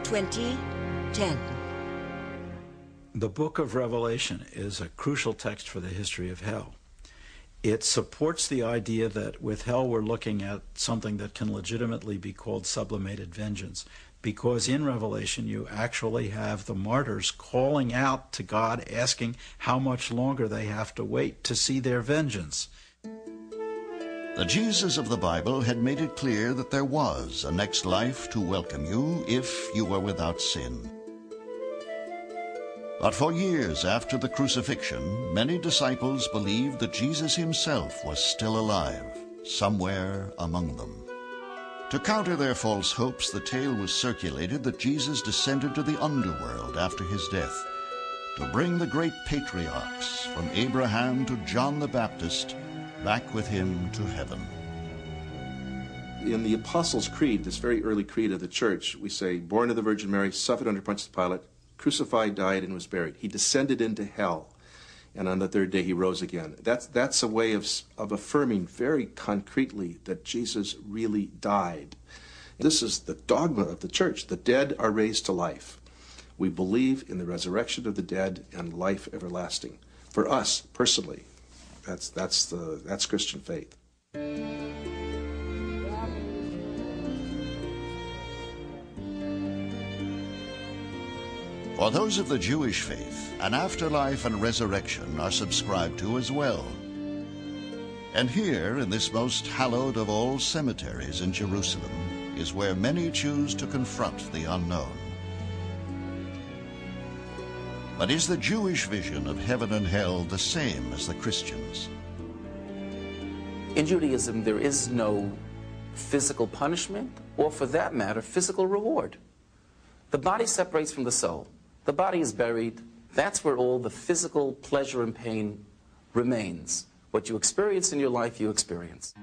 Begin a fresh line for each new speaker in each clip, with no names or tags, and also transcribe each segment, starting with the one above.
2010.
The book of Revelation is a crucial text for the history of hell. It supports the idea that with hell we're looking at something that can legitimately be called sublimated vengeance, because in Revelation you actually have the martyrs calling out to God, asking how much longer they have to wait to see their vengeance.
The Jesus of the Bible had made it clear that there was a next life to welcome you if you were without sin. But for years after the crucifixion, many disciples believed that Jesus himself was still alive, somewhere among them. To counter their false hopes, the tale was circulated that Jesus descended to the underworld after his death to bring the great patriarchs, from Abraham to John the Baptist, back with him to heaven.
In the Apostles' Creed, this very early creed of the church, we say, born of the Virgin Mary, suffered under Pontius Pilate, crucified, died, and was buried. He descended into hell, and on the third day he rose again. That's a way of affirming very concretely that Jesus really died. This is the dogma of the church. The dead are raised to life. We believe in the resurrection of the dead and life everlasting. For us, personally, that's Christian faith.
For those of the Jewish faith, an afterlife and resurrection are subscribed to as well. And here, in this most hallowed of all cemeteries in Jerusalem, is where many choose to confront the unknown. But is the Jewish vision of heaven and hell the same as the Christians?
In Judaism, there is no physical punishment, or for that matter, physical reward. The body separates from the soul. The body is buried. That's where all the physical pleasure and pain remains. What you experience in your life, you experience.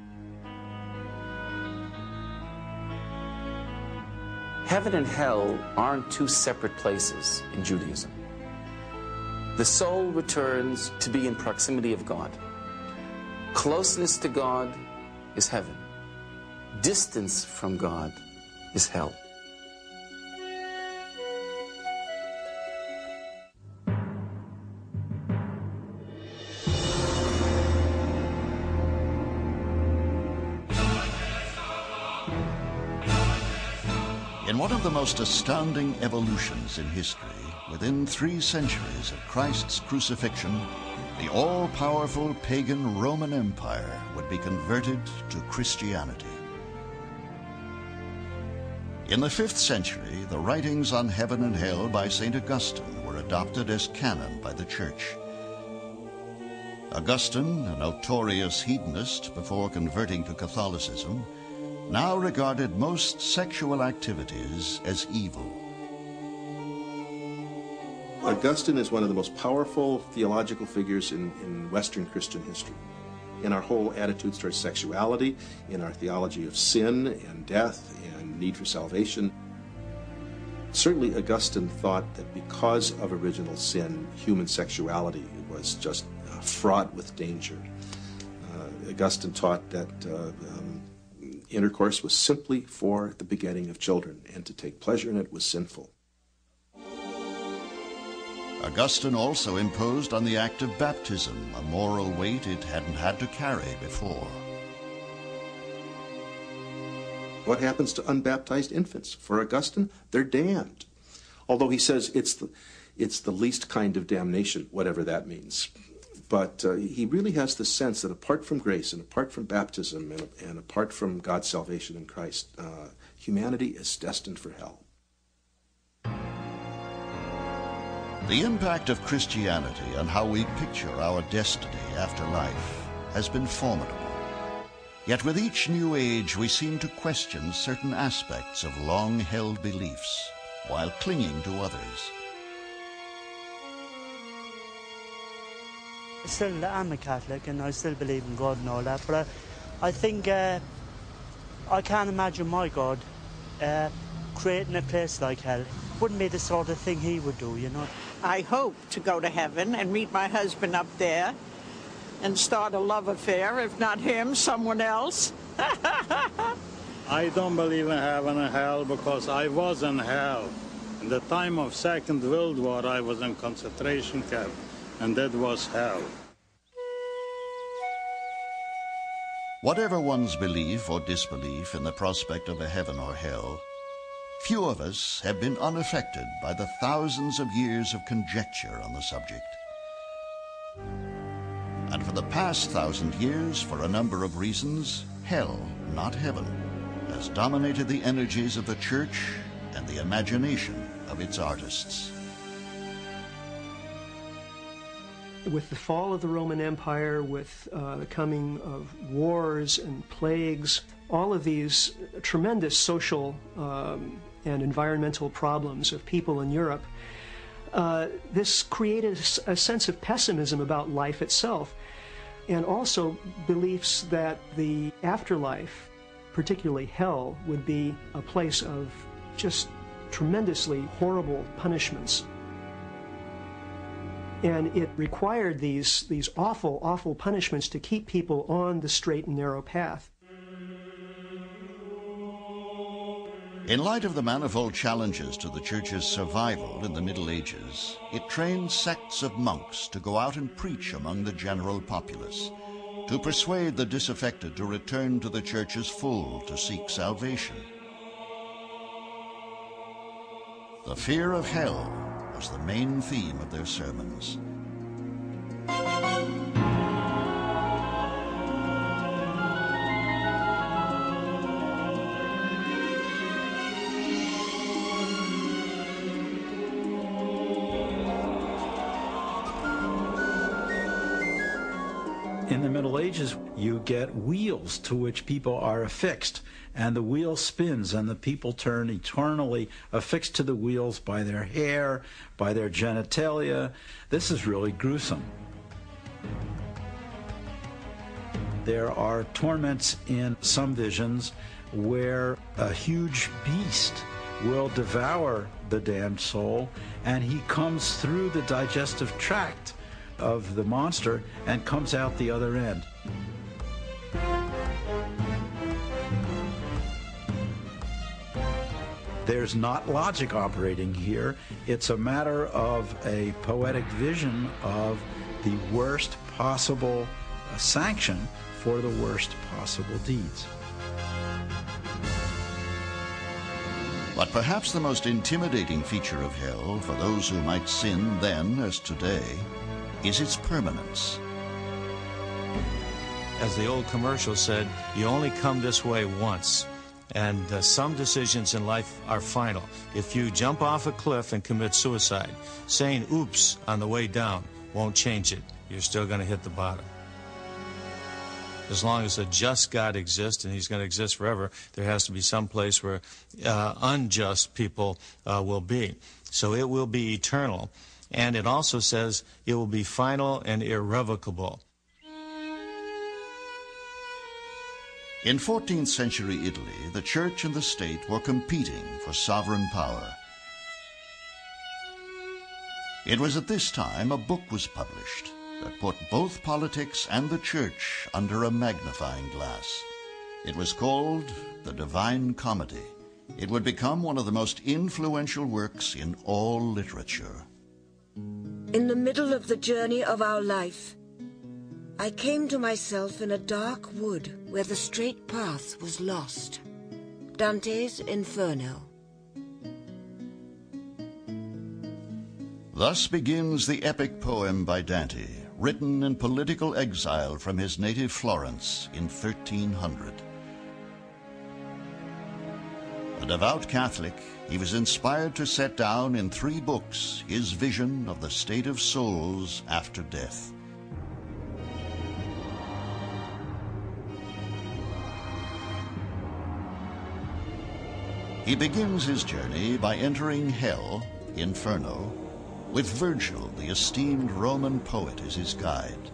Heaven and hell aren't two separate places in Judaism. The soul returns to be in proximity of God. Closeness to God is heaven. Distance from God is hell.
In one of the most astounding evolutions in history, within 3 centuries of Christ's crucifixion, the all-powerful pagan Roman Empire would be converted to Christianity. In the 5th century, the writings on heaven and hell by St. Augustine were adopted as canon by the Church. Augustine, a notorious hedonist before converting to Catholicism, now regarded most sexual activities as evil.
Augustine is one of the most powerful theological figures in Western Christian history. In our whole attitudes towards sexuality, in our theology of sin and death and need for salvation. Certainly Augustine thought that because of original sin, human sexuality was just fraught with danger. Augustine taught that intercourse was simply for the begetting of children, and to take pleasure in it was sinful.
Augustine also imposed on the act of baptism a moral weight it hadn't had to carry before.
What happens to unbaptized infants? For Augustine, they're damned. Although he says it's the least kind of damnation, whatever that means. But he really has the sense that apart from grace and apart from baptism and apart from God's salvation in Christ, humanity is destined for hell.
The impact of Christianity on how we picture our destiny after life has been formidable. Yet with each new age, we seem to question certain aspects of long-held beliefs while clinging to others.
I'm a Catholic and I still believe in God and all that, but I think I can't imagine my God creating a place like hell. Wouldn't be the sort of thing he would do, you know.
I hope to go to heaven and meet my husband up there and start a love affair, if not him, someone else.
I don't believe in heaven and hell because I was in hell.
In the time of Second World War, I was in concentration camp, and that was hell.
Whatever one's belief or disbelief in the prospect of a heaven or hell, few of us have been unaffected by the thousands of years of conjecture on the subject. And for the past 1,000 years, for a number of reasons, hell, not heaven, has dominated the energies of the church and the imagination of its artists.
With the fall of the Roman Empire, with the coming of wars and plagues, all of these tremendous social and environmental problems of people in Europe, this created a sense of pessimism about life itself, and also beliefs that the afterlife, particularly hell, would be a place of just tremendously horrible punishments. And it required these awful, awful punishments to keep people on the straight and narrow path.
In light of the manifold challenges to the Church's survival in the Middle Ages, it trained sects of monks to go out and preach among the general populace, to persuade the disaffected to return to the Church's fold to seek salvation. The fear of hell was the main theme of their sermons.
In the Middle Ages, you get wheels to which people are affixed, and the wheel spins, and the people turn eternally affixed to the wheels by their hair, by their genitalia. This is really gruesome. There are torments in some visions where a huge beast will devour the damned soul, and he comes through the digestive tract of the monster and comes out the other end. There's not logic operating here. It's a matter of a poetic vision of the worst possible sanction for the worst possible deeds.
But perhaps the most intimidating feature of hell for those who might sin then as today is its permanence.
As the old commercial said, you only come this way once. And some decisions in life are final. If you jump off a cliff and commit suicide, saying oops on the way down won't change it. You're still going to hit the bottom. As long as a just God exists, and he's going to exist forever, there has to be some place where unjust people will be. So it will be eternal. And it also says it will be final and irrevocable.
In 14th century Italy, the church and the state were competing for sovereign power. It was at this time a book was published that put both politics and the church under a magnifying glass. It was called The Divine Comedy. It would become one of the most influential works in all literature.
In the middle of the journey of our life, I came to myself in a dark wood where the straight path was lost. Dante's Inferno.
Thus begins the epic poem by Dante, written in political exile from his native Florence in 1300. A devout Catholic, he was inspired to set down in 3 books his vision of the state of souls after death. He begins his journey by entering hell, Inferno, with Virgil, the esteemed Roman poet, as his guide.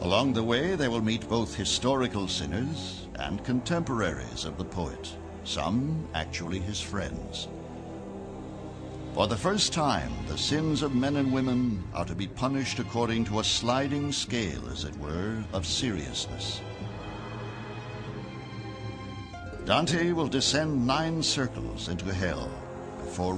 Along the way, they will meet both historical sinners and contemporaries of the poet, some actually his friends. For the first time, the sins of men and women are to be punished according to a sliding scale, as it were, of seriousness. Dante will descend 9 circles into hell before